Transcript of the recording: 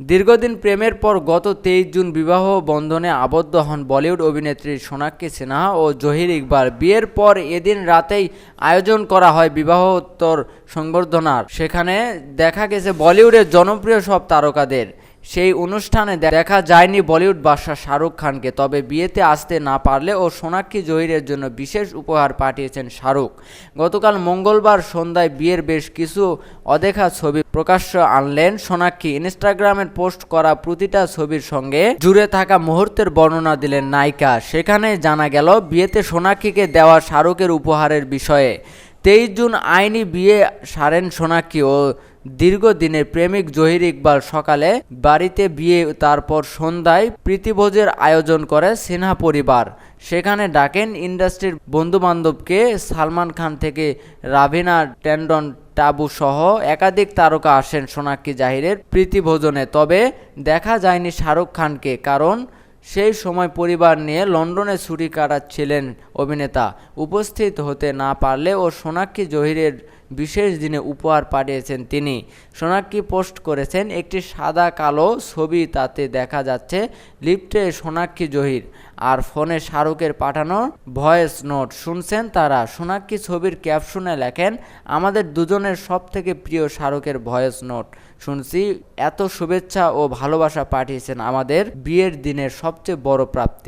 দীর্ঘদিন প্রেমের পর গত 23 জুন বিবাহ বন্ধনে আবদ্ধ হন বলিউড অভিনেত্রী সোনাক্ষী সিনহা ও জহির ইকবাল। বিয়ের পর এদিন রাতেই আয়োজন করা হয় বিবাহোত্তর সংবর্ধনার। সেখানে দেখা গেছে বলিউডের জনপ্রিয় সব তারকাদের। সেই অনুষ্ঠানে দেখা যায়নি বলিউড বাদশা শাহরুখ খানকে, তবে বিয়েতে আসতে না পারলে ও সোনাক্ষী জহিরের জন্য বিশেষ উপহার পাঠিয়েছেন শাহরুখ। গতকাল মঙ্গলবার সন্ধ্যায় বিয়ের বেশ কিছু অদেখা ছবি প্রকাশ্যে আনলেন সোনাক্ষী। ইনস্টাগ্রামে পোস্ট করা প্রতিটা ছবির সঙ্গে জুড়ে থাকা মুহূর্তের বর্ণনা দিলেন নায়িকা। সেখানে জানা গেল বিয়েতে সোনাক্ষীকে দেওয়া শাহরুখের উপহারের বিষয়ে। 23 জুন আইনি বিয়ে সারেন সোনাক্ষী ও দীর্ঘদিনের প্রেমিক জহির ইকবাল। সকালে বাড়িতে বিয়ে, তারপর সন্ধ্যায় প্রীতিভোজের আয়োজন করে সিনহা পরিবার। সেখানে ডাকেন ইন্ডাস্ট্রির বন্ধুবান্ধবকে। সালমান খান থেকে রাভিনা ট্যান্ডন টাবু সহ একাধিক তারকা আসেন সোনাক্ষী জাহিরের প্রীতিভোজনে। তবে দেখা যায়নি শাহরুখ খানকে, কারণ সেই সময় পরিবার নিয়ে লন্ডনে ছুটি কাটাচ্ছিলেন অভিনেতা। উপস্থিত হতে না পারলে ও সোনাক্ষী জহিরের বিশেষ দিনে উপহার পাঠিয়েছেন তিনি। সোনাক্ষী পোস্ট করেছেন একটি সাদা কালো ছবি, তাতে দেখা যাচ্ছে লিফটে সোনাক্ষী জহির আর ফোনে শাহরুখের পাঠানো ভয়েস নোট শুনছেন তারা। সোনাক্ষী ছবির ক্যাপশনে লেখেন, আমাদের দুজনের সব থেকে প্রিয় শাহরুখের ভয়েস নোট শুনছি, এত শুভেচ্ছা ও ভালোবাসা পাঠিয়েছেন, আমাদের বিয়ের দিনের সবচেয়ে বড় প্রাপ্তি।